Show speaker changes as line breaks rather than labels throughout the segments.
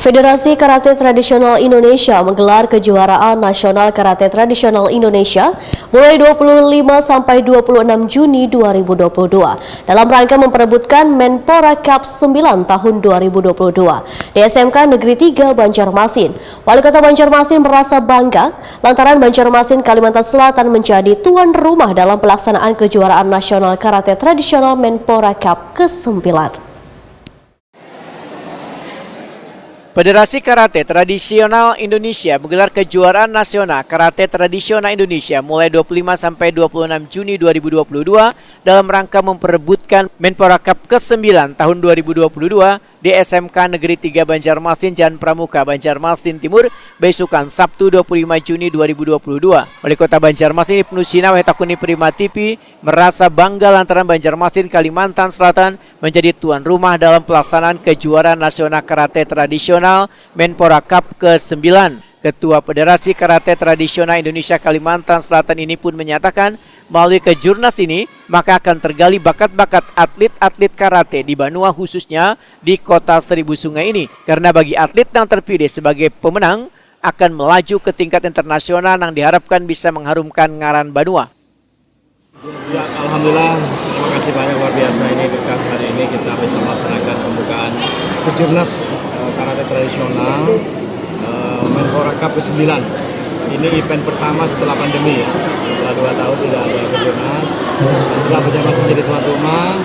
Federasi Karate Tradisional Indonesia menggelar kejuaraan nasional Karate Tradisional Indonesia mulai 25 sampai 26 Juni 2022 dalam rangka memperebutkan Menpora Cup 9 tahun 2022 di SMK Negeri 3 Banjarmasin. Wali Kota Banjarmasin merasa bangga lantaran Banjarmasin Kalimantan Selatan menjadi tuan rumah dalam pelaksanaan kejuaraan nasional Karate Tradisional Menpora Cup ke-9.
Federasi Karate Tradisional Indonesia menggelar kejuaraan nasional Karate Tradisional Indonesia mulai 25 sampai 26 Juni 2022 dalam rangka memperebutkan Menpora Cup ke-9 tahun 2022 di SMK Negeri 3 Banjarmasin Jalan Pramuka, Banjarmasin Timur, besukan Sabtu 25 Juni 2022. Wali Kota Banjarmasin Ibnu Sina Wetakuni Primativi merasa bangga lantaran Banjarmasin Kalimantan Selatan menjadi tuan rumah dalam pelaksanaan kejuaraan nasional karate tradisional Menpora Cup ke-9. Ketua Federasi Karate Tradisional Indonesia Kalimantan Selatan ini pun menyatakan melalui kejurnas ini maka akan tergali bakat-bakat atlet-atlet karate di Banua khususnya di kota Seribu Sungai ini. Karena bagi atlet yang terpilih sebagai pemenang akan melaju ke tingkat internasional yang diharapkan bisa mengharumkan ngaran Banua.
Ya, alhamdulillah, terima kasih banyak, luar biasa ini hari ini kita bisa melaksanakan pembukaan kejurnas karate tradisional Menpora Cup ke-9. Ini event pertama setelah pandemi ya. Setelah 2 tahun tidak ada kejurnas. Setelah Banjarmasin jadi tuan rumah,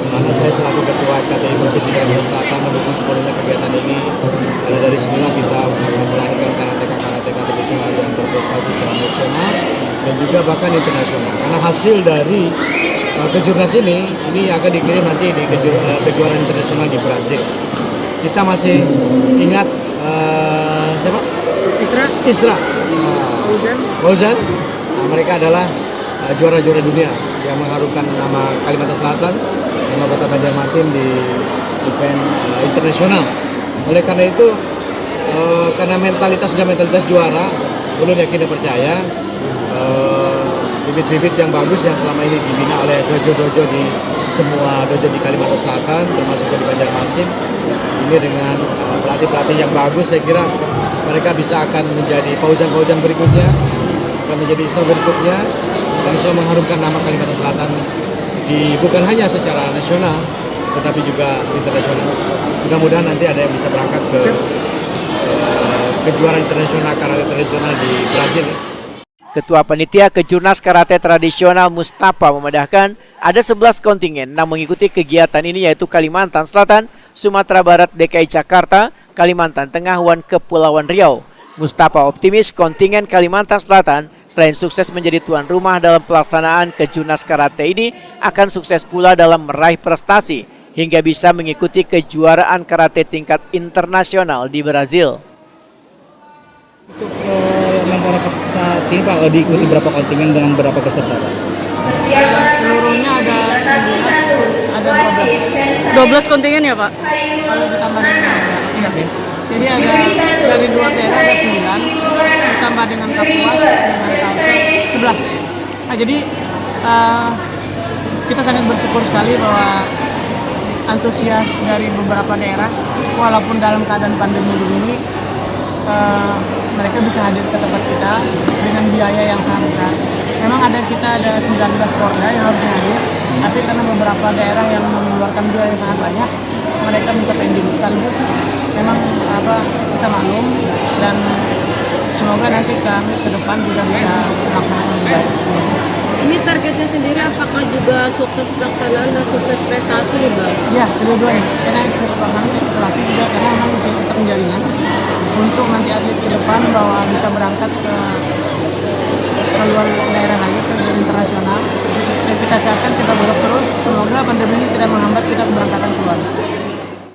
karena saya selaku ketua KTI Provinsi Kalimantan Selatan mendukung sepenuhnya kegiatan ini. Karena dari sinilah kita akan melahirkan karateka tradisional yang berprestasi secara nasional dan juga bahkan internasional. Karena hasil dari kejurnas ini akan dikirim nanti di kejuaraan internasional di Brazil. Kita masih ingat siapa? Isra. Fauzan. Mereka adalah juara-juara dunia yang mengharumkan nama Kalimantan Selatan, nama Kota Banjarmasin di event internasional. Oleh karena itu, karena mentalitas juara, belum yakin dan percaya, bibit-bibit yang bagus yang selama ini dibina oleh dojo-dojo di semua dojo di Kalimantan Selatan, termasuk di Banjarmasin, ini dengan pelatih-pelatih yang bagus, saya kira mereka akan menjadi Fauzan berikutnya, akan menjadi Isra berikutnya, dan bisa mengharumkan nama Kalimantan Selatan bukan hanya secara nasional, tetapi juga internasional. Mudah-mudahan nanti ada yang bisa berangkat ke kejuaraan internasional karate tradisional di Brazil.
Ketua Panitia Kejurnas Karate Tradisional Mustafa memedahkan ada 11 kontingen yang mengikuti kegiatan ini yaitu Kalimantan Selatan, Sumatera Barat, DKI Jakarta, Kalimantan Tengah, dan Kepulauan Riau. Mustafa optimis kontingen Kalimantan Selatan selain sukses menjadi tuan rumah dalam pelaksanaan Kejurnas Karate ini akan sukses pula dalam meraih prestasi hingga bisa mengikuti kejuaraan karate tingkat internasional di Brazil.
Untuk Menpora Cup ini Pak, diikuti berapa kontingen dengan berapa peserta Pak?
Seluruhnya ada 12 kontingen ya Pak? Kalau ditambah dengan iya. Jadi ada dari 2 daerah ada 9, ditambah dengan Kapuas dengan Kalsel 11. Nah, jadi kita sangat bersyukur sekali bahwa antusias dari beberapa daerah walaupun dalam keadaan pandemi begini mereka bisa hadir ke tempat kita dengan biaya yang sangat besar. Memang kita ada 19 Porda yang harus hadir, tapi karena beberapa daerah yang mengeluarkan biaya yang sangat banyak, mereka minta pending sekaligus. Memang kita maklum dan semoga nanti kami ke depan juga bisa melaksanakan lebih baik.
Ini targetnya sendiri apakah juga sukses pelaksanaan dan sukses prestasi nih Bang?
Ya, kedua-duanya. Karena sukses pelaksanaan prestasi juga karena memang bisa tetap menjalingan untuk nanti atlet ke depan bahwa bisa berangkat ke luar daerah lagi ke internasional. Dan kita siapkan, kita dorong terus. Semoga pandemi ini tidak menghambat kita keberangkatan keluar.